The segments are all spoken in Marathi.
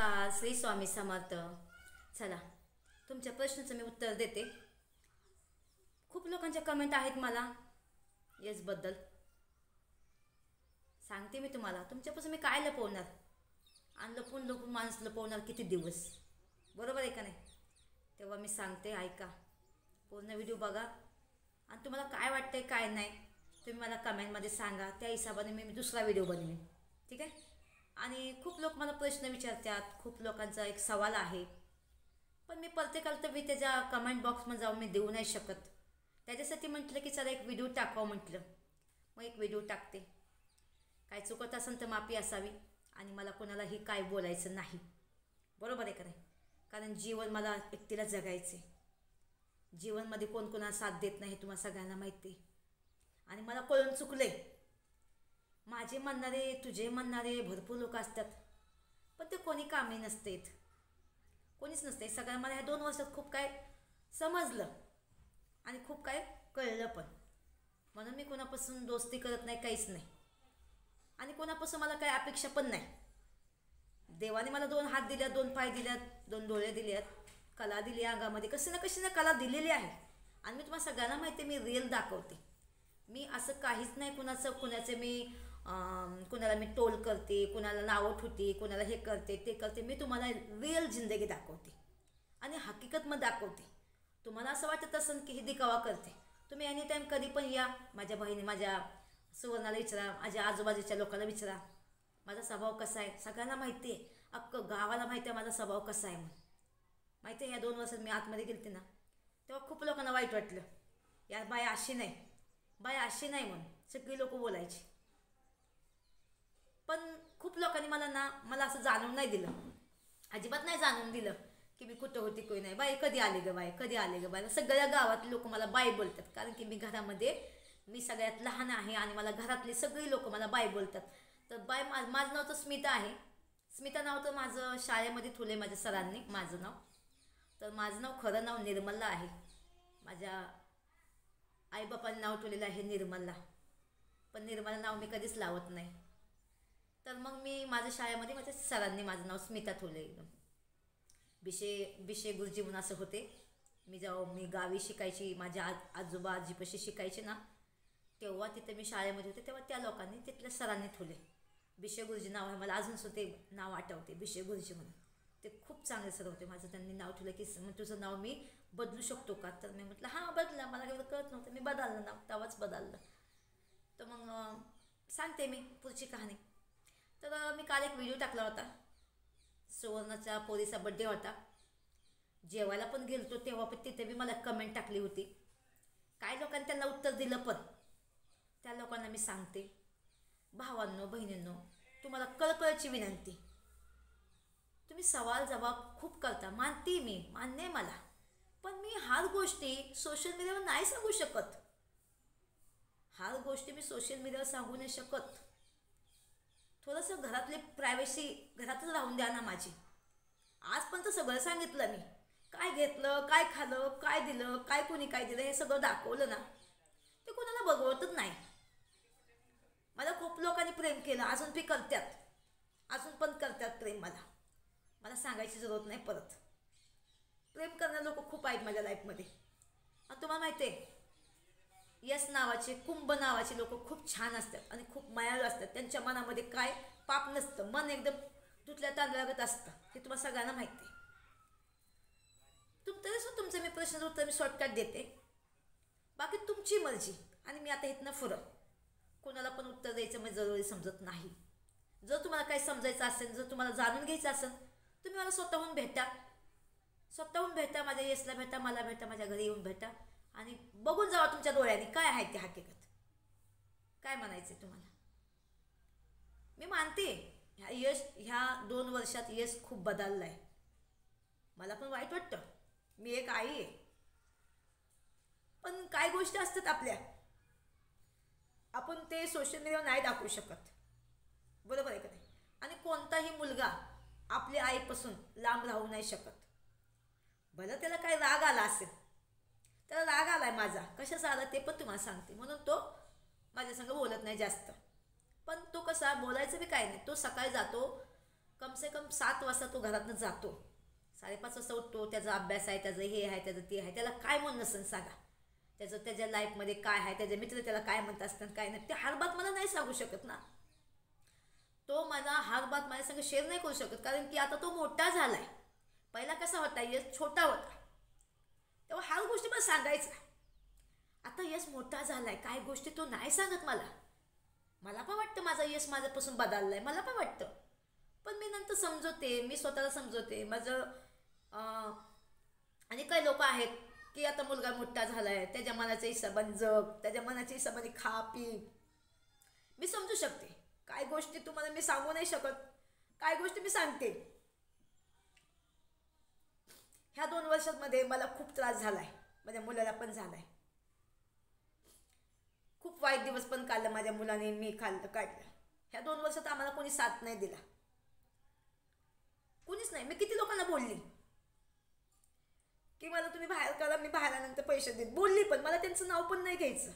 नमस्कार, श्री स्वामी समर्थ. चला, तुमच्या प्रश्नाचं मी उत्तर देते. खूप लोकांच्या कमेंट आहेत मला येसबद्दल. सांगते मी तुम्हाला, तुमच्यापासून मी काय लपवणार? आणि लपून लपून माणूस लपवणार किती दिवस, बरोबर आहे का नाही? तेव्हा मी सांगते, ऐका, पूर्ण व्हिडिओ बघा आणि तुम्हाला काय वाटतंय काय नाही तुम्ही मला कमेंटमध्ये सांगा. त्या हिशोबाने मी दुसरा व्हिडिओ बनवेन, ठीक आहे? आणि खूप लोक मला प्रश्न विचारतात, खूप लोकांचा एक सवाल आहे, पण मी प्रत्येकाला तर मी त्याच्या कमेंट बॉक्समध्ये जाऊन मी देऊ नाही शकत. त्याच्यासाठी म्हटलं की चला एक व्हिडिओ टाकावं म्हटलं, मग एक व्हिडिओ टाकते. काय चुकत असेल तर माफी असावी आणि मला कोणालाही काय बोलायचं नाही, बरोबर आहे का नाही? कारण जीवन मला एकटीला जगायचे. जीवनमध्ये कोण कोणाला साथ देत नाही तुम्हाला सगळ्यांना माहिती आहे. आणि मला कळून चुकले. माझे म्हणणारे, तुझे म्हणणारे भरपूर लोक असतात, पण ते कोणी कामी नसतेत, कोणीच नसते. सगळ्यांना मला ह्या 2 वर्षात खूप काय समजलं आणि खूप काय कळलं पण. म्हणून मी कोणापासून दोस्ती करत नाही, काहीच नाही. आणि कोणापासून मला काही अपेक्षा पण नाही. देवाने मला 2 हात दिल्यात, 2 पाय दिल्यात, 2 डोळे दिल्यात, कला दिली अंगामध्ये, कशी ना कला दिलेली आहे. आणि मी तुम्हाला सगळ्यांना माहिती आहे, मी रिअल दाखवते. मी असं काहीच नाही कुणाचं मी कुणाला मी टोल करते, कुणाला नावं ठेवते, कुणाला हे करते ते करते. मी तुम्हाला रिअल जिंदगी दाखवते आणि हकीकतमध्ये दाखवते. तुम्हाला असं वाटत असेल की ही दिखावा करते, तुम्ही एनी टाईम कधी पण या. माझ्या बहिणी, माझ्या सुवर्णाला विचारा, माझ्या आजूबाजूच्या लोकांना विचारा, माझा स्वभाव कसा आहे. सगळ्यांना माहिती आहे, अख्खं गावाला माहिती आहे माझा स्वभाव कसा आहे म्हणून. माहिती आहे, या 2 वर्षात मी आतमध्ये गेलते ना, तेव्हा खूप लोकांना वाईट वाटलं. यार बाय अशी नाही, बाय अशी नाही म्हणून सगळी लोक बोलायची. पण खूप लोकांनी मला असं जाणवून नाही दिलं, अजिबात नाही जाणवून दिलं की मी कुठं होती कोणी नाही. बाई कधी आले ग, बाई कधी आले ग बाई. सगळ्या गावातले लोक मला बाई बोलतात, कारण की मी घरामध्ये मी सगळ्यात लहान आहे आणि मला घरातली सगळी लोक मला बाई बोलतात. तर बाई माझं नाव तर स्मिता आहे. स्मिता नाव तर माझं शाळेमध्ये ठेवलं माझ्या सरांनी माझं नाव. तर माझं नाव खरं नाव निर्मला आहे. माझ्या आईबापांनी नाव ठेवलेलं आहे निर्मला, पण निर्मला नाव मी कधीच लावत नाही. तर मग मी माझ्या शाळेमध्ये माझ्या सरांनी माझं नाव स्मिता ठेवलं. एकदम बिशे गुरुजी म्हणून असं होते. मी गावी शिकायची, माझ्या आजोबा आजीपाशी शिकायचे ना, तेव्हा तिथे मी शाळेमध्ये होते, तेव्हा त्या लोकांनी तिथल्या सरांनी ठेवले. बिशे गुरुजी नाव आहे, मला अजून ते नाव आठवते, बिशे गुरुजी म्हणून. ते खूप चांगले सर होते. माझं त्यांनी नाव ठेवलं की मग तुझं नाव मी बदलू शकतो का? तर मी म्हटलं हां बदला, मला एवढं कळत नव्हतं. मी बदललं नाव, तेव्हाच बदललं. तर मग सांगते मी पुढची कहाणी. तर मी काल एक व्हिडिओ टाकला होता. सुवर्णाच्या पोरीचा बड्डे होता. जेवायला पण गेलतो, तेव्हा पण तिथे बी मला कमेंट टाकली होती. काही लोकांनी त्यांना उत्तर दिलं, पण त्या लोकांना मी सांगते, भावांनो बहिणींनो, तुम्हाला कळकळची विनंती. तुम्ही सवाल जबाब खूप करता, मानते मी, मान्य आहे मला, पण मी हर गोष्टी सोशल मीडियावर नाही सांगू शकत. हर गोष्टी मी सोशल मीडियावर सांगू नाही शकत. थोडंसं घरातली प्रायव्हसी घरातच राहून द्या ना माझी. आजपर्यंत सगळं सांगितलं मी, काय घेतलं, काय खाल्लं, काय दिलं, काय कोणी काय दिलं, हे सगळं दाखवलं ना. ते कोणाला बघवतच नाही. मला खूप लोकांनी प्रेम केलं, अजून बी करतात, अजून पण करतात प्रेम. मला सांगायची जरूरत नाही परत. प्रेम करणारे लोक खूप आहेत माझ्या लाईफमध्ये. आणि तुम्हाला माहिती आहे, यश नावाचे, कुंभ नावाचे लोक खूप छान असतात आणि खूप मायाळू असतात. त्यांच्या मनामध्ये काय पाप नसतं, मन एकदम धुतल्या तांदळागत असतं, हे तुम्हाला सगळ्यांना माहिती आहे. तुमचं मी प्रश्नाचं उत्तर मी शॉर्टकट देते, बाकी तुमची मर्जी. आणि मी आता इथनं पुढं कोणाला पण उत्तर द्यायचं म्हणजे जरुरी समजत नाही. जर तुम्हाला काही समजायचं असेल, जर तुम्हाला जाणून घ्यायचं असेल, तुम्ही मला स्वतःहून भेटा, माझ्या यशला भेटा, मला भेटा, माझ्या घरी येऊन भेटा आणि बघून जावा तुमच्या डोळ्यांनी काय आहे ते हकीकत. काय म्हणायचं तुम्हाला? मी मानते ह्या 2 वर्षात यश खूप बदललं आहे. मला पण वाईट वाटतं, मी एक आई आहे, पण काय गोष्टी असतात आपल्या, आपण ते सोशल मीडियावर नाही दाखवू शकत, बरोबर आहे का नाही? आणि कोणताही मुलगा आपल्या आईपासून लांब राहू नाही शकत. भलं त्याला काही राग आला असेल, त्याला राग आलाय माझा, कशाचा आला ते पण तुम्हाला सांगते, म्हणून तो माझ्यासंग बोलत नाही जास्त. पण तो कसा बोलायचं बी काय नाही. तो सकाळी जातो, कमसे कम 7 वाजता तो घरातनं जातो, 5:30 वाजता उठतो, त्याचा अभ्यास आहे, त्याचं हे आहे, त्याचं ते आहे, त्याला काय म्हणून नसेल सांगा, त्याचं त्याच्या लाईफमध्ये काय आहे, त्याचे मित्र त्याला काय म्हणत असतात काय नाही, ते हर बात मला नाही सांगू शकत ना. तो मला हर बात माझ्या संग शेअर नाही करू शकत, कारण की आता तो मोठा झाला आहे. पहिला कसा होता, यश छोटा होता, तेव्हा हर गोष्टी मला सांगायचा. आता यश मोठा झाला आहे, काही गोष्टी तो नाही सांगत मला. मला पण वाटतं माझा यश माझ्यापासून बदलला आहे, मला पण वाटतं. पण मी नंतर समजवते, मी स्वतःला समजवते माझं. आणि काही लोक आहेत की आता मुलगा मोठा झाला आहे, त्याच्या मनाच्या हिशोबाने जग, त्याच्या मनाच्या हिशोबाने खा पी. मी समजू शकते, काय गोष्टी तुम्हाला मी सांगू नाही शकत, काय गोष्टी मी सांगते. ह्या 2 वर्षांमध्ये मला खूप त्रास झाला आहे, माझ्या मुलाला पण झाला आहे. खूप वाईट दिवस पण काढलं माझ्या मुलाने, मी काढलं. ह्या 2 वर्षात आम्हाला कोणी साथ नाही दिला, कोणीच नाही. मी किती लोकांना बोलली की मला तुम्ही बाहेर करा, मी बाहेर आल्यानंतर पैसे देईन, बोलली, पण मला त्यांचं नाव पण नाही घ्यायचं.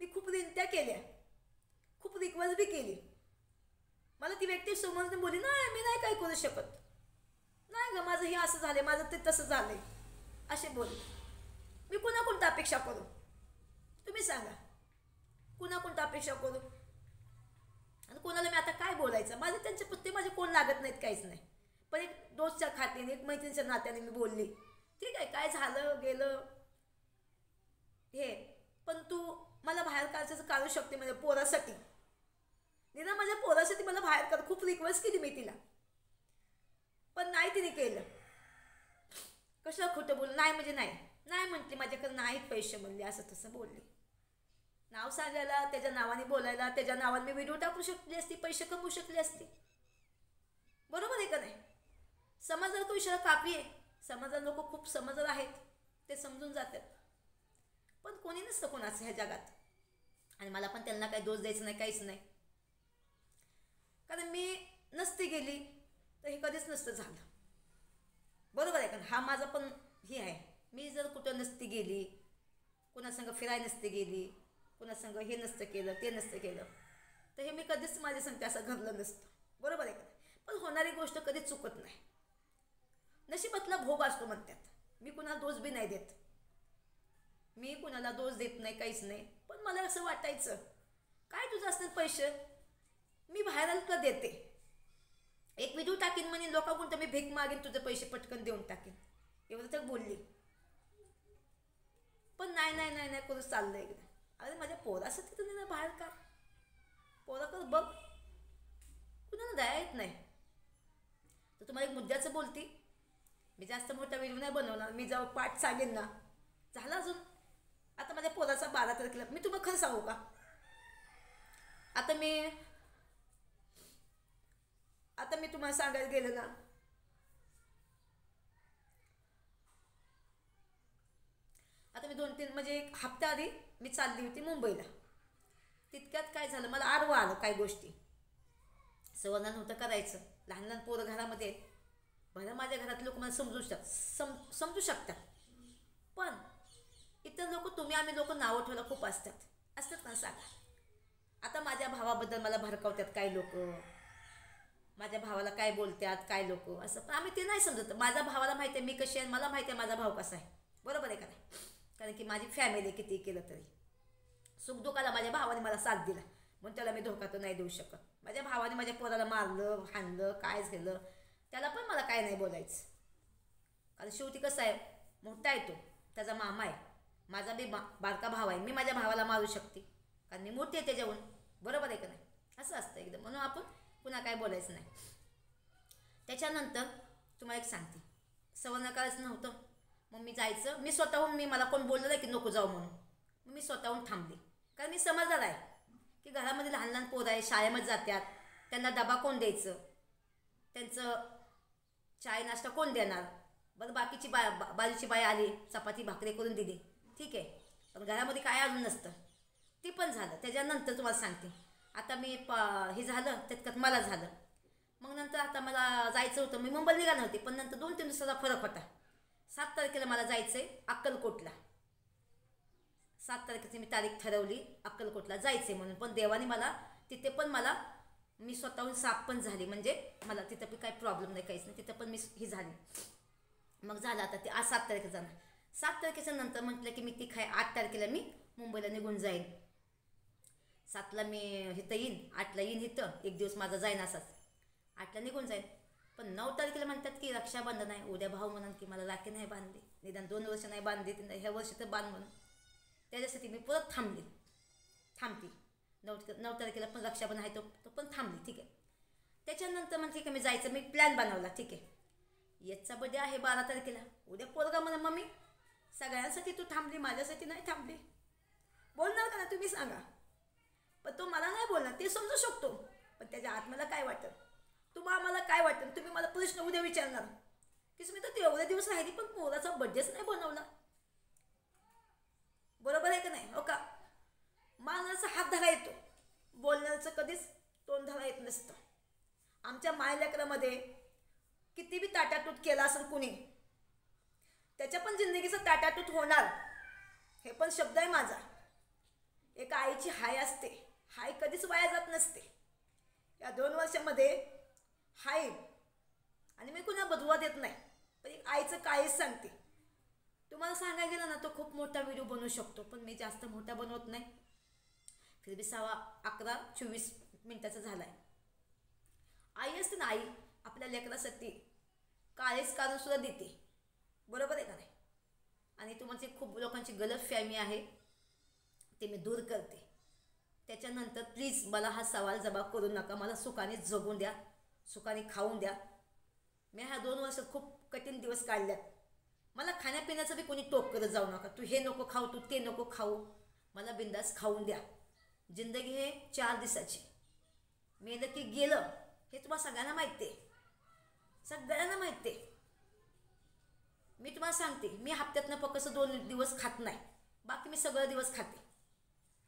मी खूप विनंत्या केल्या, खूप रिक्वेस्ट बी केली. मला ती व्यक्ती समोर बोलली, नाही मी नाही काय करू शकत, नाही ग माझं हे असं झालं, माझं ते तसं झालंय, असे बोलले. मी कोणाकोणता अपेक्षा करू, तुम्ही सांगा, कोणाकोणता अपेक्षा करू. आणि कोणाला मी आता काय बोलायचं, माझे त्यांचे पत्ते माझे कोण लागत नाहीत, काहीच नाही. पण एक दोस्तच्या खात्याने, एक मैत्रिणीच्या नात्याने मी बोलली, ठीक आहे काय झालं गेलं हे, पण तू मला बाहेर काढायचं काढू शकते माझ्या पोरासाठी, निदान माझ्या पोरासाठी मला बाहेर काढ. खूप रिक्वेस्ट केली मी तिला, पण नाही तिने केलं. कशाला खोटं बोल, नाही म्हणजे नाही म्हटली, माझ्याकडे नाहीत पैसे म्हणले, असं तसं बोलली. नाव सांगायला, त्याच्या नावाने बोलायला, त्याच्या नावाने मी व्हिडिओ टाकू शकली असती, पैसे कमवू शकली असती, बरोबर आहे का नाही. समाजाला तो इशारा काफी आहे, समाजाला लोक खूप समजदार आहेत, ते समजून जातात. पण कोणी नसतं कोणाचं ह्या जगात, आणि मला पण त्यांना काही दोष द्यायचं नाही, काहीच नाही. कारण मी नसती गेली तर हे कधीच नसतं झालं, बरोबर आहे का. हा माझा पण हे आहे, मी जर कुठं नसती गेली, कोणासंग फिरायला नसते गेली, कोणासंग हे नसतं केलं, ते नसतं केलं, तर हे मी कधीच माझ्या संगती असं घडलं नसतं, बरोबर आहे का. पण होणारी गोष्ट कधीच चुकत नाही, नशिबातला भोग असतो म्हणतात. मी कुणाला दोष बी नाही देत, मी कुणाला दोष देत नाही, काहीच नाही. पण मला असं वाटायचं, काय तुझं असतील पैसे, मी बाहेर आलं तर देते, एक व्हिडिओ टाकीन म्हणून लोकांकडून तर मी भीक मागेन, तुझे पैसे पटकन देऊन टाकेन, एवढं तर बोलली. पण नाही करून चाललं एकदा. अरे माझ्या पोरासाठी तर नाही बाहेर का, पोराकडं बघ, कुणाला दया येत नाही. तर तुम्हाला एक मुद्द्याचं बोलती, मी जास्त मोठा व्हिडिओ नाही बनवणार, मी जेव्हा पाठ सांगेन ना, झालं. अजून आता माझ्या पोराचा 12 तारखेला, मी तुम्हाला खरं सांगू का, आता मी तुम्हाला सांगायला गेलं ना, आता मी 2-3 म्हणजे एक हप्ता आधी मी चालली होती मुंबईला. तितक्यात काय झालं, मला आडवं आलं काही गोष्टी, सवर्ण नव्हतं करायचं. लहान पोरं घरामध्ये आहेत, भलं माझ्या घरात लोक मला समजू शकतात. पण इतर लोक, तुम्ही आम्ही लोक नावं ठेवायला खूप असतात ना, सांगा. आता माझ्या भावाबद्दल मला भडकावतात काही लोक, माझ्या भावाला काय बोलतात काय लोक, असं. पण आम्ही ते नाही समजत. माझ्या भावाला माहिती आहे मी कशी आहे, मला माहिती आहे माझा भाव कसा आहे, बरोबर आहे का नाही. कारण की माझी फॅमिली किती केलं तरी सुखदुःखाला माझ्या भावाने मला साथ दिला, म्हणून त्याला मी धोका तर नाही देऊ शकत. माझ्या भावाने माझ्या पोराला मारलं, हाणलं, काय झालं, त्याला पण मला काय नाही बोलायचं. कारण शेवटी कसं आहे, मोठा आहे तो, त्याचा मामा आहे, माझा बी बारका भाव आहे, मी माझ्या भावाला मारू शकते कारण मी मोठी आहे त्याच्याहून, बरोबर आहे का नाही. असं असतं एकदम, म्हणून आपण पुन्हा काय बोलायचं नाही. त्याच्यानंतर तुम्हाला एक सांगते, सवर्ण करायचं नव्हतं, मग मी जायचं, मी स्वतःहून, मला कोण बोललं नाही की नको जाऊ म्हणून, मग मी स्वतःहून थांबली. कारण मी समजदार आहे की घरामध्ये लहान पोरं आहे, शाळेमध्ये जातात, त्यांना डबा कोण द्यायचं, त्यांचं चाय नाश्ता कोण देणार, बरं बाकीची बाजूची बाई आली, चपाती भाकरी करून दिली, ठीक आहे. पण घरामध्ये काय अजून नसतं, ते पण झालं. त्याच्यानंतर तुम्हाला सांगते, आता मी हे झालं त्यात मला झालं, मग नंतर आता मला जायचं होतं, मी मुंबईला निघाली नव्हती, पण नंतर 2-3 दिवसाचा फरक होता. 7 तारखेला मला जायचं आहे अक्कलकोटला, 7 तारखेची मी तारीख ठरवली, अक्कलकोटला जायचं आहे म्हणून. पण देवाने मला तिथे पण मला मी स्वतःहून साफ पण झाली, म्हणजे मला तिथं पण काही प्रॉब्लेम नाही, काहीच नाही, तिथं पण मी ही झाली. मग झालं आता ते आज 7 तारखेला जाणार. 7 तारखेच्या नंतर म्हटलं की मी ती 8 तारखेला मी मुंबईला निघून जाईन. 7ला मी इथं येईन, 8ला येईन इथं, एक दिवस माझा जाईन असाच, 8ला निघून जाईन. पण 9 तारखेला म्हणतात की रक्षाबंधन आहे, उद्या भाऊ म्हणून की मला राखी नाही बांधली, निदान 2 वर्ष नाही बांधली, ह्या वर्षी तर बांध म्हणून. त्याच्यासाठी मी परत थांबते. 9 तारखेला पण रक्षाबंधन आहे, तो पण थांबली. ठीक आहे. त्याच्यानंतर मग ठीक आहे, मी जायचं, मी प्लॅन बनवला. ठीक आहे, याचा बड्डे आहे 12 तारखेला. उद्या पोरगा म्हणा मम्मी सगळ्यांसाठी तू थांबली, माझ्यासाठी नाही थांबली. बोलणार का ना तुम्ही सांगा. पण तो मला नाही बोलणार, ते समजू शकतो. पण त्याच्या आत मला काय वाटतं, मला काय वाटतं, तुम्ही मला प्रश्न उद्या विचारणार की मी तर एवढे दिवस राहिली पण पोराचा बड्डेच नाही बनवला. बरोबर आहे का नाही? हो का? माणसाचा हात धरा येतो, बोलण्याचं कधीच तोंड धरा येत नसतं. आमच्या मायलेकरामध्ये किती बी ताटातूट केला असेल कुणी, त्याच्या पण जिंदगीचं ताटातूट होणार, हे पण शब्द आहे माझा. एका आईची हाय असते, हाय कधीच वाया जात नसते. या 2 वर्षामध्ये हाय, आणि मी कुणा बदवा देत नाही, पण एक आईचं काहीच सांगते. तुम्हाला सांगायला गेलं ना, तो खूप मोठा व्हिडिओ बनवू शकतो, पण मी जास्त मोठा बनवत नाही. फिर बी 11:24 मिनिटाचा झाला आहे. आई असते ना, आई आपल्या लेकरासाठी काळेच काढून सुद्धा देते. बरोबर आहे का नाही? आणि तुमची खूप लोकांची गलतफहमी आहे, ते मी दूर करते. त्याच्यानंतर प्लीज मला हा सवाल जबाब करू नका. मला सुखाने जगून द्या, सुखाने खाऊन द्या. मी ह्या 2 वर्षात खूप कठीण दिवस काढल्यात. मला खाण्यापिण्याचं बी कोणी टोक करत जाऊ नका, तू हे नको खाऊ, तू ते नको खाऊ. मला बिंदास खाऊन द्या. जिंदगी हे 4 दिवसाची, मेलं की गेलं, हे तुम्हाला सगळ्यांना माहिती आहे. सगळ्यांना माहिती आहे. मी तुम्हाला सांगते, मी हप्त्यातनं फक्त 2 दिवस खात नाही, बाकी मी सगळे दिवस खाते.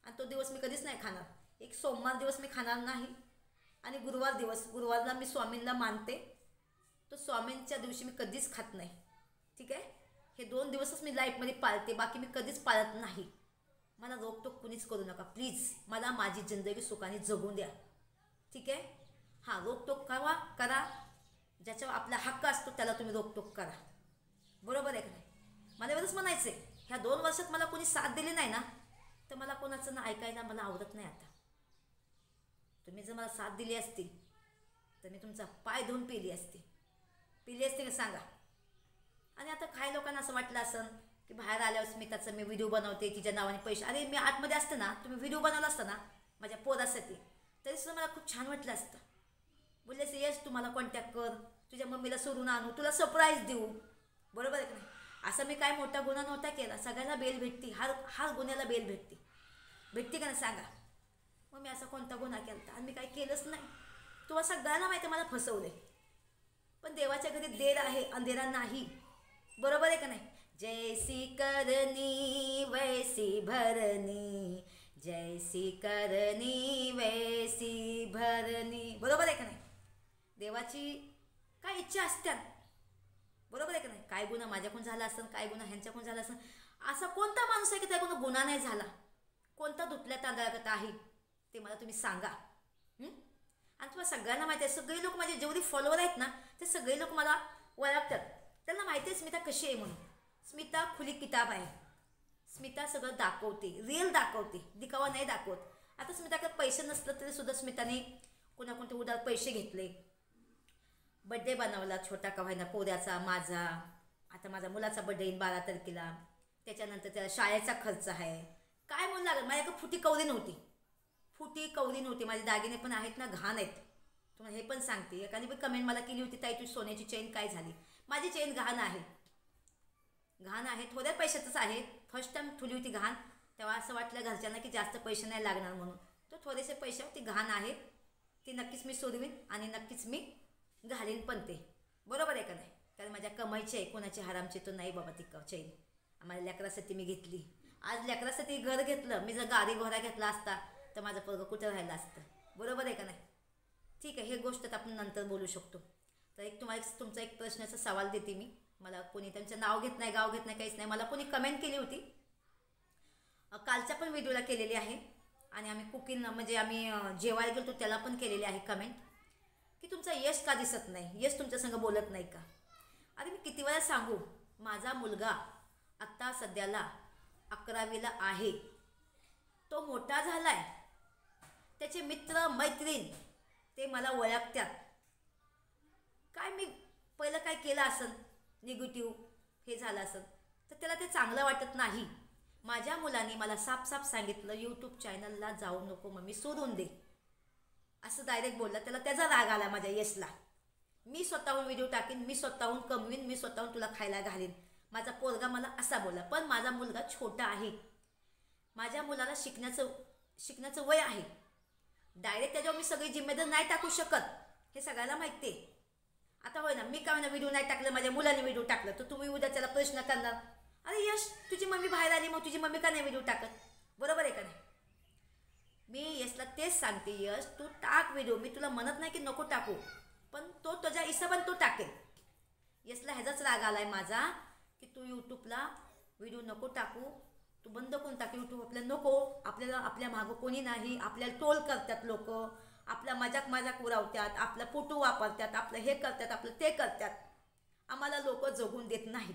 आणि तो दिवस मी कधीच नाही खाणार. एक सोमवार दिवस मी खाणार नाही, आणि गुरुवारला मी स्वामींना मानते, तो स्वामींच्या दिवशी मी कधीच खात नाही. ठीक आहे? हे 2 दिवसच मी लाईफमध्ये पाळते, बाकी मी कधीच पाळत नाही. मला रोकटोक कुणीच करू नका प्लीज. मला माझी जिंदगी सुखाने जगून द्या. ठीक आहे? हां, रोकटोक करा. ज्याच्यावर आपला हक्क असतो त्याला तुम्ही रोकटोक करा. बरोबर आहे का नाही? मला एवढंच म्हणायचं आहे. ह्या 2 वर्षात मला कोणी साथ दिली नाही ना, तर मला कोणाचं ना ऐकायला मला आवडत नाही. आता तुम्ही जर मला साथ दिली असती तर मी तुमचा पाय धुवून पिली असती का सांगा. आणि आता काही लोकांना असं वाटलं असं की बाहेर आल्यावर स्मिताचं मी व्हिडिओ बनवते, तिच्या नावाने पैसे. अरे मी आतमध्ये असते ना, तुम्ही व्हिडिओ बनवला असता ना माझ्या पोरासाठी, तरीसुद्धा मला खूप छान वाटलं असतं. बोलले असते यश तुम्हाला कॉन्टॅक्ट कर, तुझ्या मम्मीला सोडून आणू, तुला सरप्राईज देऊ. बरोबर आहे का नाही? असं मी काय मोठा गुन्हा नव्हता केला. सगळ्यांना बेल भेटते, हर गुन्ह्याला बेल भेटते का नाही सांगा. मग मी असा कोणता गुन्हा केला आणि मी काय केलंच नाही. तुम्हाला सगळ्यांना माहिती मला फसवले. पण देवाच्या घरी देर आहे, अंधेरा नाही. बरोबर आहे का नाही? जैसी करनी वैसी भरनी, जैसी करनी वैसी भरनी. बरोबर आहे का नाही? देवाची काय इच्छा असतात. बरोबर आहे का नाही? काय गुन्हा माझ्याकडून झाला असेल, काय गुन्हा ह्यांच्याकडून झाला असेल. असा कोणता माणूस आहे की त्याकडून गुन्हा नाही झाला? कोणता धुतल्या तांदळागत आहे ते मला तुम्ही सांगा. आणि तुम्हाला सगळ्यांना माहिती आहे, सगळे लोक माझे जेवढे फॉलोअर आहेत ना, ते सगळे लोक मला ओळखतात. त्यांना माहिती आहे स्मिता कशी आहे म्हणून. स्मिता खुली किताब आहे. स्मिता सगळं दाखवते, रिअल दाखवते, दिखावा नाही दाखवत. आता स्मिताकडे पैसे नसलं तरी सुद्धा स्मिताने कोणाकोणते उधार पैसे घेतले, बड्डे बनवला छोटा का व्हायना पोऱ्याचा माझा. आता माझ्या मुलाचा बड्डे येईल 12 तारखेला. त्याच्यानंतर त्याला शाळेचा खर्च आहे. काय म्हणून लागलं, माझ्याकडे फुटी कवरी नव्हती. माझे दागिने पण आहेत ना, घाण आहेत. तुम्हाला हे पण सांगते. एकाने पण कमेंट मला केली होती, ताई तुझी सोन्याची चेन काय झाली. माझी चेन घाण आहे. थोड्या पैशातच आहे. फर्स्ट टाइम ठुली होती घाण, तेव्हा असं वाटलं घरच्यांना की जास्त पैसे नाही लागणार म्हणून. तो थोडेसे पैशावर ती घाण आहे, ती नक्कीच मी सोडवीन आणि नक्कीच मी घालीन पण ते. बरोबर आहे का नाही? कारण माझ्या कमाईची आहे, कोणाची हरामची तो नाही बाबा ती चेन. माझ्या लेकरासाठी मी घेतली. आज लेकरासाठी घर घेतलं. मी जर गाडी घोडा घेतला असता तर माझं पोरगं कुठं राहिलं असतं. बरोबर आहे का नाही? ठीक आहे, हे गोष्ट आपण नंतर बोलू शकतो. तर तुमचा एक प्रश्नाचा सवाल देते मी. मला कोणी त्यांचं नाव घेत नाही, गाव घेत नाही, काहीच नाही. मला कोणी कमेंट केली होती, कालच्या पण व्हिडिओला केलेली आहे. आणि आम्ही कुकिंग म्हणजे आम्ही जेवायला गेलो त्याला पण केलेली आहे कमेंट की तुमचा यश का दिसत नाही, यश तुमच्या संग बोलत नाही का. अरे मी किती वेळा सांगू, माझा मुलगा आत्ता सध्याला 11वीला आहे. तो मोठा झालाय, त्याचे मित्र मैत्रीण ते मला ओळखतात. काय मी पहिलं काय केलं असेल निगेटिव्ह हे झालं असेल तर त्याला ते चांगलं वाटत नाही. माझ्या मुलांनी मला साफ सांगितलं यूट्यूब चॅनलला जाऊ नको मम्मी, सोडून दे असं डायरेक्ट बोलला. त्याचा राग आला माझ्या यशला. मी स्वतःहून व्हिडिओ टाकीन, मी स्वतःहून कमवीन, मी स्वतःहून तुला खायला घालीन. माझा पोरगा मला असा बोलला. पण माझा मुलगा छोटा आहे, माझ्या मुलाला शिकण्याचं वय आहे. डायरेक्ट त्याच्यावर मी सगळी जिम्मेदारी नाही टाकू शकत, हे सगळ्याला माहिती आहे. आता होय ना, मी काय ना व्हिडिओ नाही टाकलं, माझ्या मुलाने व्हिडिओ टाकलं तर तुम्ही उद्या त्याला प्रश्न करणार, अरे यश तुझी मम्मी बाहेर आली मग तुझी मम्मी का नाही व्हिडिओ टाकत, बरोबर आहे का नाही. मी यशला तेच सांगते, यश तू टाक व्हिडिओ, मी तुला म्हणत नाही की नको टाकू, पण तो तुझ्या हिशोबाने तो टाकेल. यशला ह्याचाच राग आलाय माझा की तू यूट्यूबला व्हिडिओ नको टाकू, तू बंद करून टाक यूट्यूब, आपल्याला नको, आपल्याला आपल्या मागं कोणी नाही, आपल्याला ट्रोल करतात लोक, आपला मजाक उरावतात, आपला फोटो वापरतात, आपलं हे करतात, आपलं ते करतात. आम्हाला लोक जगून देत नाहीत.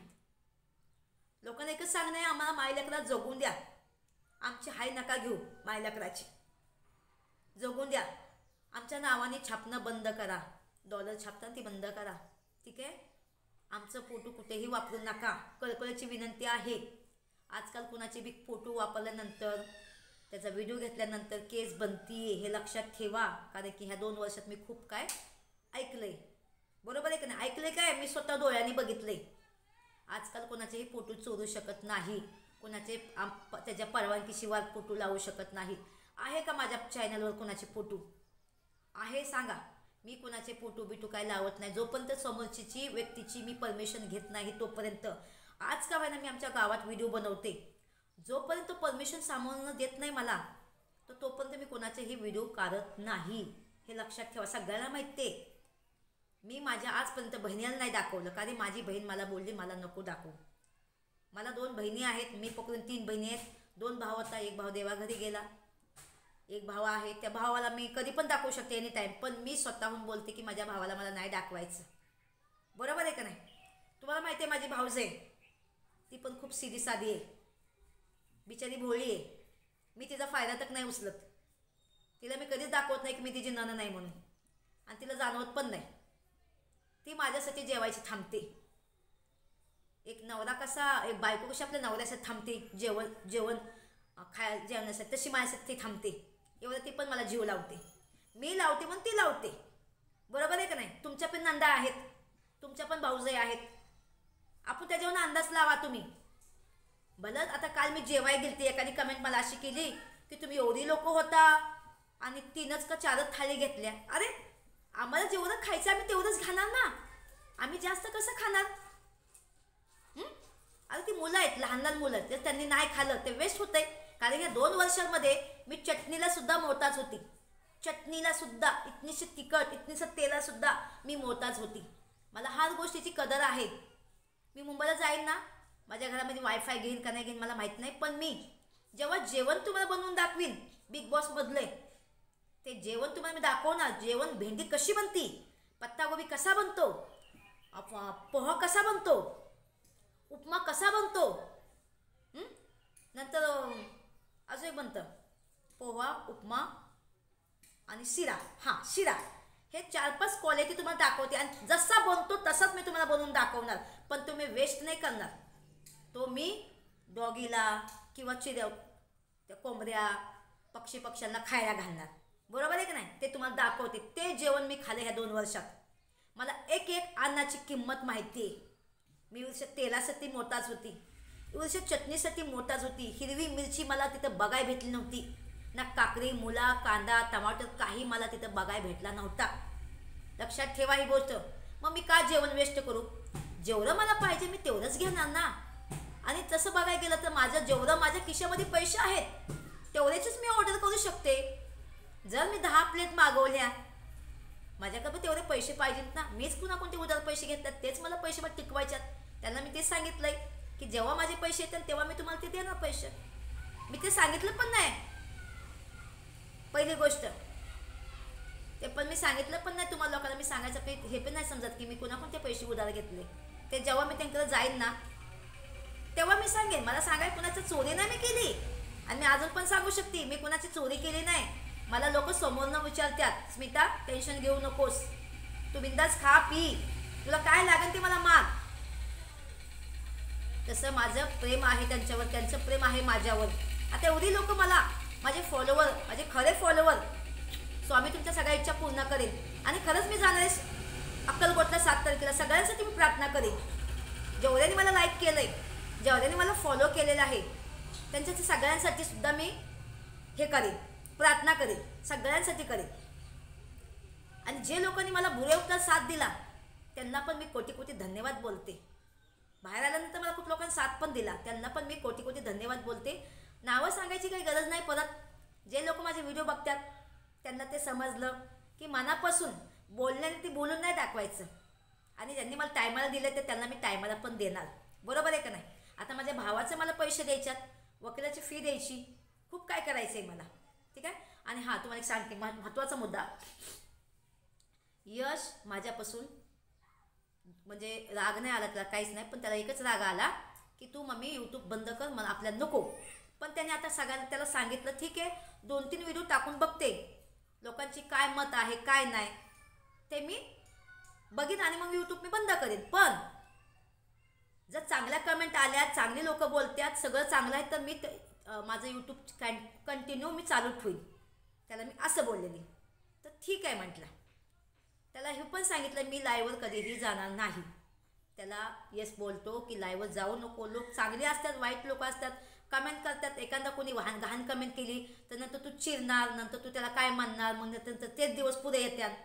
लोकांना एकच सांगणं आहे, आम्हाला मायलेकराला जगून द्या, आमची हाय नका घेऊ, मायलेकराची जगून द्या. आमच्या नावाने छापणं बंद करा, डॉलर छापताना ती बंद करा, ठीक आहे. आमचं फोटो कुठेही वापरू नका, कळकळीची विनंती आहे. आजकाल कुणाचे बी फोटो वापरल्यानंतर, त्याचा व्हिडिओ घेतल्यानंतर केस बनती, हे लक्षात ठेवा. कारण की ह्या 2 वर्षात मी खूप काय ऐकलंय, बरोबर आहे का नाही. ऐकलंय काय, मी स्वतः डोळ्यांनी बघितलंय. आजकाल कोणाचेही फोटो चोरू शकत नाही, कोणाचे त्याच्या परवानगीशिवाय फोटो लावू शकत नाही. आहे का माझ्या चॅनलवर कोणाचे फोटो आहे सांगा. मी कोणाचे फोटो बिटू काय लावत नाही, जोपर्यंत समोरची व्यक्तीची मी परमिशन घेत नाही तोपर्यंत. आज का व्हायना मी आमच्या गावात व्हिडिओ बनवते, जोपर्यंत परमिशन सामोरनं देत नाही मला तर तोपर्यंत मी कोणाचेही व्हिडिओ काढत नाही, हे लक्षात ठेवा. सगळ्यांना माहिती आहे. मी माझ्या आजपर्यंत बहिणीला नाही दाखवलं, कारण माझी बहीण मला बोलली मला नको दाखवू. मला 2 बहिणी आहेत, मी पकडून 3 बहिणी आहेत. 2 भाव होता, एक भाव देवाघरी गेला, एक भाव आहे. त्या भावाला मी कधी पण दाखवू शकते एनी टाईम, पण मी स्वतःहून बोलते की माझ्या भावाला मला नाही दाखवायचं, बरोबर आहे का नाही. तुम्हाला माहिती आहे माझी भाऊज आहे, ती पण खूप सीधी साधी आहे, बिचारी भोळी आहे. मी तिचा फायदा तक नाही उचलत. तिला मी कधीच दाखवत नाही की मी तिची नणंद नाही म्हणून, आणि तिला जाणवत पण नाही. ती माझ्यासाठी जेवायची थांबते. एक नवरा कसा, एक बायको कशी आपल्या नवऱ्यासाठी थांबते जेवण जेवण्यासाठी, तशी माझ्यासाठी ती थांबते. एवढं ती पण मला जीव लावते, मी लावते म्हणून ती लावते, बरोबर आहे का नाही. तुमच्या पण नंदा आहेत, तुमच्या पण भाऊजाई आहेत, आपण त्याच्यावर अंदाज लावा तुम्ही. भलं आता काल मी जेवाय गेलते, एखादी कमेंट मला अशी केली की तुम्ही एवढी लोक होता आणि 3च का 4च थाळी घेतल्या. अरे आम्हाला जेवढं खायचं आम्ही तेवढंच खाणार ना, आम्ही जास्त कसं खाणार. अरे ती मुलं आहेत, लहान मुलं, जर त्यांनी नाही खाल्लं ते वेस्ट होतंय. कारण या 2 वर्षांमध्ये मी चटणीला सुद्धा मोताज होती, चटणीला सुद्धा इतनीशी तिखट, इतनीसं तेला सुद्धा मी मोताज होती. मला हर गोष्टीची कदर आहे. मी मुंबईला जाईन ना, माझ्या घरामध्ये वायफाय घेईन का नाही घेईन मला माहीत नाही, पण मी जेव्हा जेवण तुम्हाला बनवून दाखवीन बिग बॉस मधले, ते जेवण तुम्हाला मी दाखवणार. जेवण, भेंडी कशी बनती, पत्तागोबी कसा बनतो, पोहा कसा बनतो, उपमा कसा बनतो, नंतर अजून एक बनतं पोहा, उपमा आणि शिरा. हां शिरा, हे 4-5 क्वालिटी तुम्हाला दाखवते आणि जसा बनतो तसाच मी तुम्हाला बनवून दाखवणार. पण तुम्ही वेस्ट नाही करणार. तो मी डॉगीला किंवा त्या कोंबड्या पक्ष्यांना खायला घालणार, बरोबर आहे की नाही. ते तुम्हाला दाखवते. ते जेवण मी खाल्ले ह्या 2 वर्षात. मला एक अन्नाची किंमत माहिती आहे. मी तेलासाठी मोताज होती, चटणीसाठी मोताज होती. हिरवी मिरची मला तिथं बघायला भेटली नव्हती ना, काकडी, मुला, कांदा, टमाटर काही मला तिथं बघायला भेटला नव्हता. लक्षात ठेवा ही गोष्ट. मग मी का जेवण वेस्ट करू. जेवढं मला पाहिजे मी तेवढंच घेणार ना. आणि तसं बघायला गेलं तर माझं जेवढं माझ्या खिशामध्ये पैसे आहेत तेवढेच मी ऑर्डर करू शकते. जर मी 10 प्लेट मागवल्या, माझ्याकडे तेवढे पैसे पाहिजेत ना. मीच पुन्हा कोणते उधार पैसे घेततात, तेच मला पैसे मला टिकवायच्यात. त्यांना मी तेच सांगितलंय की जेव्हा माझे पैसे येतात तेव्हा मी तुम्हाला ते देणार पैसे. मी ते सांगितलं पण नाही. पहिली गोष्ट ते पण मी सांगितलं पण नाही तुम्हाला लोकांना. मी सांगायचं काही हे पण नाही समजत की मी कोणाकोणते पैसे उधार घेतले. ते जेव्हा मी त्यांकडे जाईन ना तेव्हा मी सांगेन. मला सांगाय कुणाची चोरी नाही मी केली. आणि मी अजून पण सांगू शकते मी कुणाची चोरी केली नाही. मला लोक समोरनं विचारतात, स्मिता टेन्शन घेऊ नकोस, तू बिंदास खा पी, तुला काय लागेल ते मला माग. तसं माझं प्रेम आहे त्यांच्यावर, त्यांचं प्रेम आहे माझ्यावर. आता एवढी लोक मला, माझे फॉलोवर, माझे खरे फॉलोवर, स्वामी तुमच्या सगळ्या इच्छा पूर्ण करेन. आणि खरंच मी जाणार आहे अक्कलकोटला 7 तारखेला. सगळ्यांसाठी मी प्रार्थना करेन. जेवढ्याने मला लाईक केलं आहे, जेवढ्याने मला फॉलो केलेलं आहे, त्यांच्यासाठी सगळ्यांसाठी सुद्धा मी हे करेन, प्रार्थना करेन, सगळ्यांसाठी करेन. आणि जे लोकांनी मला बुरे उपचार साथ दिला त्यांना पण मी कोटी कोटी धन्यवाद बोलते. बाहेर आल्यानंतर मला खूप लोकांनी साथ पण दिला, त्यांना पण मी कोटी कोटी धन्यवाद बोलते. नावं सांगायची काही गरज नाही परत. जे लोक माझे व्हिडिओ बघतात त्यांना ते समजलं की मनापासून बोलण्याने ते बोलून नाही दाखवायचं. आणि ज्यांनी मला टायमाला दिलं ते त्यांना मी टायमाला पण देणार. बरोबर आहे का नाही. आता माझ्या भावाचे मला पैसे द्यायच्यात, वकिलाची फी द्यायची, खूप काय करायचं आहे मला. ठीक आहे. आणि हां तुम्हाला एक सांगते महत्त्वाचा मुद्दा. यश माझ्यापासून म्हणजे राग नाही आला त्याला, काहीच नाही, पण त्याला एकच राग आला की तू मम्मी यूट्यूब बंद कर, मला आपल्याला नको. पण त्याने आता सगळ्यांना त्याला सांगितलं ठीक आहे 2-3 व्हिडिओ टाकून बघते, लोकांची काय मत आहे काय नाही ते मी बघीन आणि मग यूट्यूब मी बंद करेन. पण जर चांगल्या कमेंट आल्या, चांगली लोक बोलतात, सगळं चांगलं आहे, तर मी माझं यूट्यूब कंटिन्यू मी चालू ठेवीन. त्याला मी असं बोललेली. तर ठीक आहे म्हटलं. त्याला हे पण सांगितलं मी लाईव्हवर कधीही जाणार नाही. त्याला येस बोलतो की लाईव्हवर जाऊ नको. लोक चांगले असतात, वाईट लोक असतात, कमेंट करतात. एखादा कोणी घाण कमेंट केली तर नंतर तू चिरणार, नंतर तू त्याला काय म्हणणार, मग नंतर तेच दिवस पुढे येतात.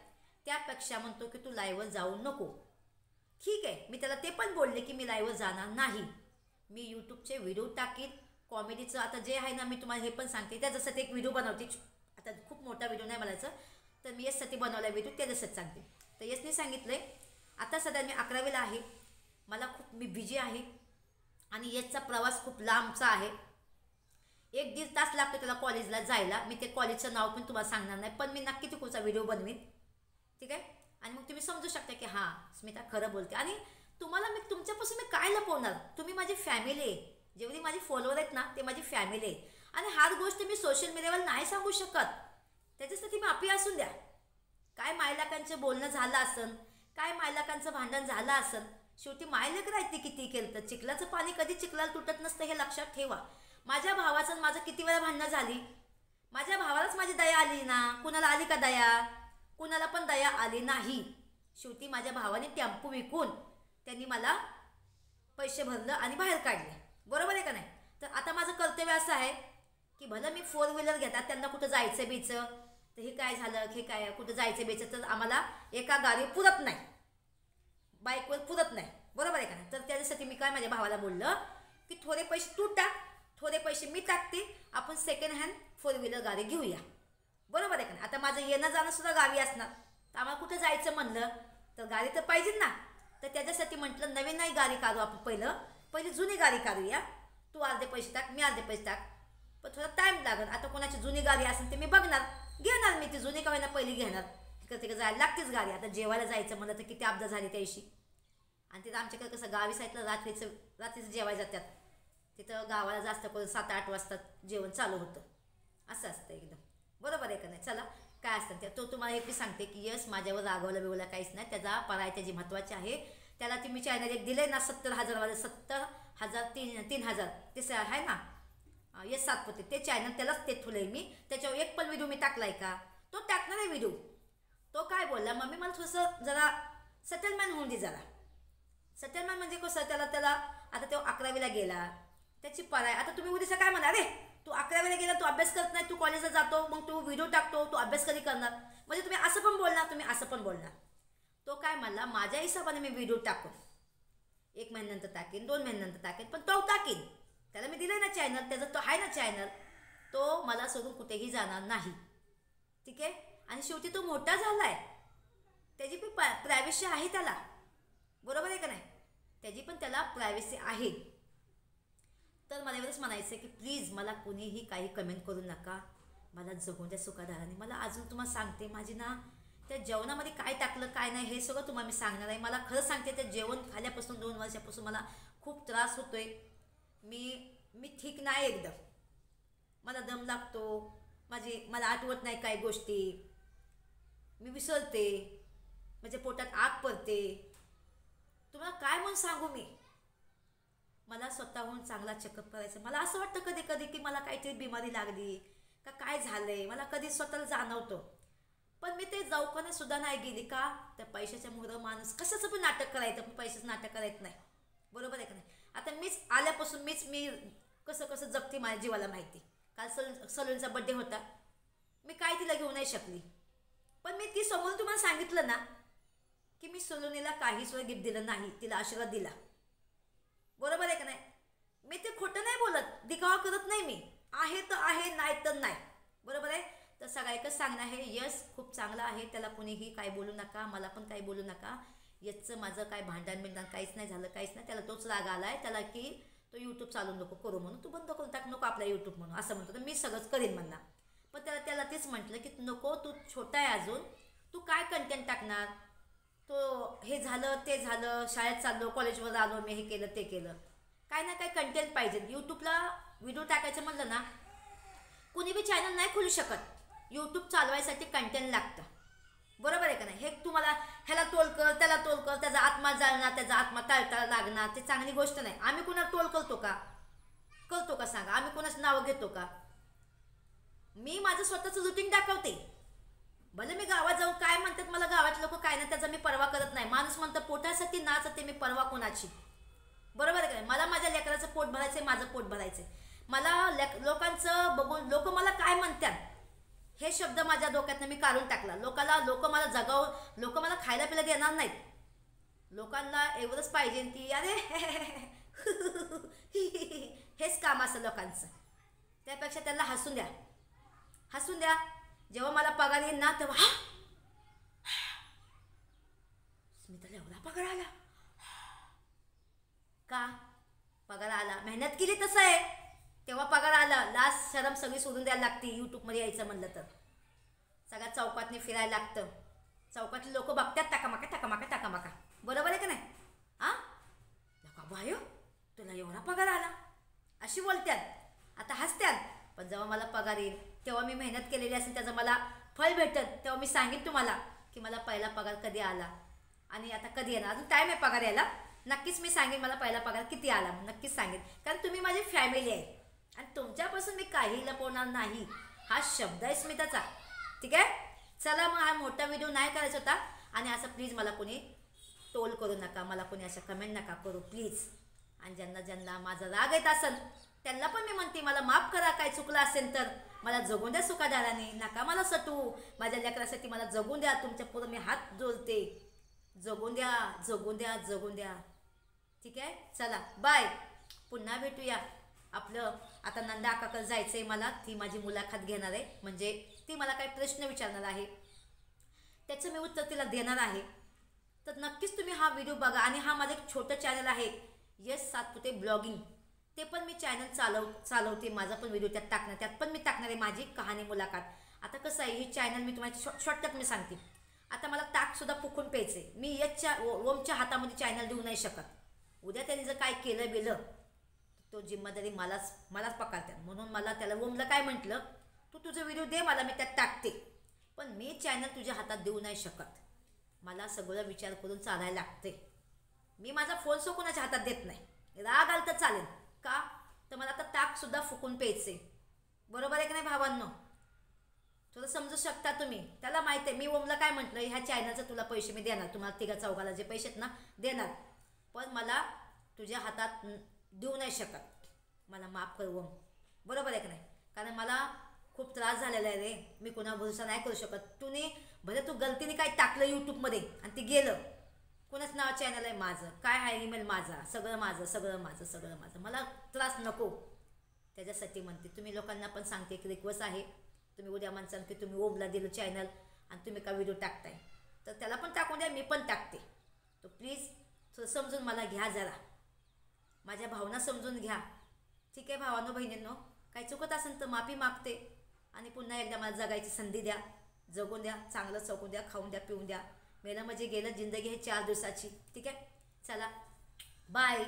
त्यापेक्षा म्हणतो की तू लाईव्हवर जाऊ नको. ठीक आहे. मी त्याला ते पण बोलले की मी लाईव्हवर जाणार नाही. मी यूट्यूबचे व्हिडिओ टाकीन कॉमेडीचं. आता जे आहे ना मी तुम्हाला हे पण सांगते, त्याच्यासाठी एक व्हिडिओ बनवते. आता खूप मोठा व्हिडिओ नाही बनायचं, तर मी यासाठी बनवला व्हिडिओ, त्याच्यासाठी सांगते. तर यसने सांगितलं आता सध्या मी 11वीला आहे, मला खूप मी बिझी आहे आणि याचा प्रवास खूप लांबचा आहे. 1-1.5 तास लागतो त्याला कॉलेजला जायला. मी ते कॉलेजचं नाव पण तुम्हाला सांगणार नाही, पण मी नक्की तिकडचा व्हिडिओ बनवीन. ठीक आहे. आणि मग तुम्ही समजू शकता की हां स्मिता खरं बोलते. आणि तुम्हाला मी तुमच्यापासून मी काय लपवणार. तुम्ही माझी फॅमिली आहे. जेवढी माझी फॉलोअर आहेत ना ते माझी फॅमिली आहे. आणि हाच गोष्ट मी सोशल मीडियावर नाही सांगू शकत. त्याच्यासाठी माफी असून द्या. काय मायलाकांचं बोलणं झालं असन, काय मायलाकांचं भांडण झालं असन, शेवटी मायलेकर आहेत ते किती केलं तर. चिखलाचं पाणी कधी चिखलाला तुटत नसतं हे लक्षात ठेवा. माझ्या भावाचं माझं किती वेळा भांडणं झाली. माझ्या भावालाच माझी दया आली ना. कुणाला आली का दया. कुणाला पण दया आली नाही. शेवटी माझ्या भावाने टेम्पो विकून त्यांनी मला पैसे भरलं आणि बाहेर काढले. बरोबर आहे का नाही. तर आता माझं कर्तव्य असं आहे की भलं मी 4 व्हीलर घेतात, त्यांना कुठं जायचं बेचं, तर हे काय झालं, हे काय कुठं जायचं बेचं, तर आम्हाला एका गाडी पुरत नाही, बाईकवर पुरत नाही. बरोबर आहे का नाही. तर त्याच्यासाठी मी काय माझ्या भावाला बोललं की थोडे पैसे तू टाक, थोडे पैसे मी टाकते, आपण सेकंड हँड 4 व्हीलर गाडी घेऊया. बरोबर आहे का नाही. आता माझं येणं जाणं सुद्धा गावी असणार, तर आम्हाला कुठं जायचं म्हणलं तर गाडी तर पाहिजे ना. तर त्याच्यासाठी म्हटलं नवीन नाही गाडी काढू आपण, पहिली जुनी गाडी काढूया. तू अर्धे पैसे टाक, मी अर्धे पैसे टाक, पण थोडा टाईम लागेल. आता कोणाची जुनी गाडी असेल ते मी बघणार, घेणार मी ती जुनी का होईना पहिली घेणार. तिकडे जायला लागतेच गाडी. आता जेवायला जायचं म्हणलं तर किती अपघात झाली त्याशी. आणि तिथं आमच्याकडे कसं गावी साईडला रात्रीचं जेवायला जातात. तिथं गावाला जास्त करून 7-8 वाजता जेवण चालू होतं. असं असतं एकदम. बरोबर आहे का नाही. चला काय असतं ते तो तुम्हाला एक सांगते की यस माझ्यावर रागवलं बिवलं काहीच नाही. त्याचा पराय त्याची महत्त्वाची आहे. त्याला तुम्ही चॅनल एक दिलं ना 70,000 वाले, 70,000 3,000 ते आहे ना यस सातपुते, ते चॅनल त्यालाच ते ठुलंय मी. त्याच्यावर एक पण व्हिडिओ मी टाकलाय का. तो टाकणार आहे व्हिडिओ. तो काय बोलला मम्मी मला थोडंसं जरा सेटलमेंट होऊन दे जरा. सेटलमेंट म्हणजे कसं त्याला आता तो 11वीला गेला, त्याची पराय. आता तुम्ही उद्याचं काय म्हणा, अरे तू 11वीला गेला, तू अभ्यास करत नाही, तू कॉलेजला जातो, मग तू व्हिडिओ टाकतो, तू अभ्यास कधी करणार. म्हणजे तुम्ही असं पण बोलणार, तुम्ही असं पण बोलणार. तो काय म्हणला माझ्या हिशोबाने मी व्हिडिओ टाकून 1 महिन्यानंतर टाकेन, 2 महिन्यानंतर टाकेन, पण तो टाकेन. त्याला मी दिलं ना चॅनल, त्याचा तो आहे ना चॅनल, तो मला सोडून कुठेही जाणार नाही. ठीक आहे. आणि शेवटी तो मोठा झाला आहे, त्याची पण प्रायव्हसी आहे त्याला. बरोबर आहे का नाही. त्याची पण त्याला प्रायव्हसी आहे. तर मला एवढंच म्हणायचं की प्लीज मला कोणीही काही कमेंट करू नका. मला जगून द्या सुखादाराने. मला अजून तुम्हाला सांगते, माझी ना त्या जेवणामध्ये काय टाकलं काय नाही हे सगळं तुम्हाला मी सांगणार आहे. मला खरं सांगते, ते जेवण खाल्यापासून 2 वर्षापासून मला खूप त्रास होतोय. मी ठीक नाही एकदम. मला दम लागतो, मला आठवत नाही काही गोष्टी, मी विसरते, माझ्या पोटात आग पडते. तुम्हाला काय म्हणून सांगू मी. मला स्वतःहून चांगला चेकअप करायचं. मला असं वाटतं कधी कधी की मला काहीतरी बिमारी लागली का काय झालंय, मला कधी स्वतःला जाणवतं. पण मी ते दवाखान्यात नाही गेली का, त्या पैशाच्या मुहूर्त माणूस कशाचं पण नाटक करायचं, पण पैशाचं नाटक करायचं नाही. बरोबर आहे का नाही. आता मीच आल्यापासून मी कसं कसं जगते माझ्या जीवाला माहिती. काल सलूनचा बड्डे होता, मी काय तिला घेऊ नाही शकली, पण मी ती समोर तुम्हाला सांगितलं ना की मी सलूनीला काही सुद्धा गिफ्ट दिलं नाही, तिला आशीर्वाद दिला. बरोबर आहे का नाही. मी ते खोटं नाही बोलत, दिखावा करत नाही. मी आहे तर आहे, नाही तर नाही. बरोबर आहे. तर सगळं एकच सांगणं आहे, यश खूप चांगला आहे, त्याला कुणीही काय बोलू नका, मला पण काही बोलू नका. यशचं माझं काय भांडण बिंडण काहीच नाही झालं, काहीच नाही. त्याला तोच राग आला आहे त्याला की तो यूट्यूब चालू नको करू म्हणून, तू बंद करून टाक, नको आपला यूट्यूब म्हणून असं म्हणतो. तर मी सगळंच करीन म्हणणार, पण त्याला तेच म्हटलं की नको, तू छोटा आहे अजून, तू काय कंटेंट टाकणार. तो हे झालं ते झालं, शाळेत चाललो, कॉलेजवर आलो, मी हे केलं ते केलं, काय ना काय कंटेंट पाहिजे. यूट्यूबला व्हिडिओ टाकायचं म्हणलं ना, कुणी बी चॅनल नाही खोलू शकत. यूट्यूब चालवायसाठी कंटेंट लागतं. बरोबर आहे का नाही. हे तुम्हाला ह्याला टोल कर, त्याला टोल कर, त्याचा आत्मा जाळणार, त्याचा आत्मा तळतळ लागणार, ते चांगली गोष्ट नाही. आम्ही कुणाला टोल करतो का सांगा. आम्ही कोणाचं नावं घेतो का. मी माझं स्वतःचं रुटीन दाखवते. भले मी गावात जाऊन काय म्हणतात मला गावात लोक काय नाही, त्याचा मी परवा करत नाही. माणूस म्हणतं पोटासाठी नाचते, मी परवा कोणाची. बरोबर आहे का नाही. मला माझ्या लेकराचं पोट भरायचंय, माझं पोट भरायचंय. मला लोकांचं बघून लोक मला काय म्हणतात हे शब्द माझ्या डोक्यातनं मी काढून टाकला. लोक मला जगाव, लोक मला खायला पिला देणार नाहीत. लोकांना एवढंच पाहिजे की अरे हेच काम असं लोकांचं. त्यापेक्षा त्यांना हसून द्या. जेव्हा मला पगार येईल ना तेव्हा स्मिताला एवढा पगार आला का. पगार आला, मेहनत केली तसं आहे, तेव्हा पगार आला. लास्ट शरम सगळी सोडून द्यायला लागते. यूट्यूबमध्ये यायचं म्हणलं तर सगळ्या चौकातनी फिरायला लागतं. चौकातले लोक बघतात टाकामाका. बरोबर आहे का नाही. लोका बायो तुला एवढा पगार आला अशी बोलतात, आता हसतात. पण जेव्हा मला पगार येईल तेव्हा मी मेहनत केलेली असेल त्याचं मला फळ भेटत, तेव्हा मी सांगेन तुम्हाला की मला पहिला पगार कधी आला आणि आता कधी येणार. अजून टाईम आहे पगार यायला. नक्कीच मी सांगेन मला पहिला पगार किती आला, नक्कीच सांगेन. कारण तुम्ही माझी फॅमिली आहे आणि तुमच्यापासून मी काही लपवणार नाही, हा शब्द आहे स्मिताचा. ठीक आहे. चला मग, हा मोठा व्हिडिओ नाही करायचा होता. आणि असं प्लीज मला कोणी टोल करू नका, मला कोणी असं कमेंट नका करू प्लीज. आणि ज्यांना माझा राग येत असेल त्यांना पण मी म्हणते मला माफ करा, काय चुकलं असेल तर. मला जगून द्या सुखादाराने, नका मला सटू. माझ्या लेकरासाठी मला जगून द्या. तुमच्या पुढं मी हात जोडते. जगून द्या. ठीक आहे. चला बाय, पुन्हा भेटूया. आपलं आता नंदा काकाकडे जायचं आहे मला, ती माझी मुलाखत घेणार आहे. म्हणजे ती मला काही प्रश्न विचारणार आहे, त्याचं मी उत्तर तिला देणार आहे. तर नक्कीच तुम्ही हा व्हिडिओ बघा. आणि हा माझं एक छोटं चॅनल आहे, यश सातपुते ब्लॉगिंग. ते पण मी चॅनल चालवते. माझा पण व्हिडिओ त्यात पण मी टाकणार आहे माझी कहाणी मुलाखत. आता कसं आहे, ही चॅनल मी तुम्हाला शॉर्टकट मी सांगते. आता मला ताकसुद्धा फुकून प्यायचं आहे. मी यशच्या ओमच्या हातामध्ये चॅनल देऊ नाही शकत. उद्या त्यांनी जर काय केलं बिलं तो जिम्मेदारी मलाच पकडतात. म्हणून मला त्याला ओमला काय म्हटलं, तू तुझं व्हिडिओ दे मला, मी त्यात टाकते, पण मी चॅनल तुझ्या हातात देऊ नाही शकत. मला सगळं विचार करून चालायला लागते. मी माझा फोन सो कोणाच्या हातात देत नाही. राग आला तर चालेल का, तर मला आता ताकसुद्धा फुकून प्यायचे. बरोबर आहे की नाही भावांनो. थोडं समजू शकता तुम्ही. त्याला माहिती आहे मी ओमला काय म्हटलं, ह्या चॅनलचं तुला पैसे मी देणार, तुम्हाला तिघा चौघाला जे पैसे आहेत ना देणार, पण मला तुझ्या हातात देऊ नाही शकत. मला माफ कर ओम. बरोबर आहे की नाही. कारण मला खूप त्रास झालेला आहे रे. मी कोणा भरोसा नाही करू शकत. भले तू गलतीने काय टाकलं यूट्यूबमध्ये आणि ते गेलं, कोणाच नाव चॅनल आहे माझं, काय आहे ईमेल माझा, सगळं माझं. मला त्रास नको. त्याच्यासाठी म्हणते. तुम्ही लोकांना पण सांगते, एक रिक्वेस्ट आहे, तुम्ही उद्या म्हणसाल की तुम्ही ओमला दिलं चॅनल आणि तुम्ही का व्हिडिओ टाकताय, तर त्याला पण टाकून द्या, मी पण टाकते. तर प्लीज थोडं समजून मला घ्या, जरा माझ्या भावना समजून घ्या. ठीक आहे भावांनो बहिणींनो. काही चुकत असेल तर माफी मागते. आणि पुन्हा एकदा मला जगायची संधी द्या, जगून द्या, चांगलं चौकून द्या, खाऊन द्या, पिऊन द्या. मेलं म्हणजे गेलं, जिंदगी हे 4 दिवसाची. ठीक आहे, चला बाय.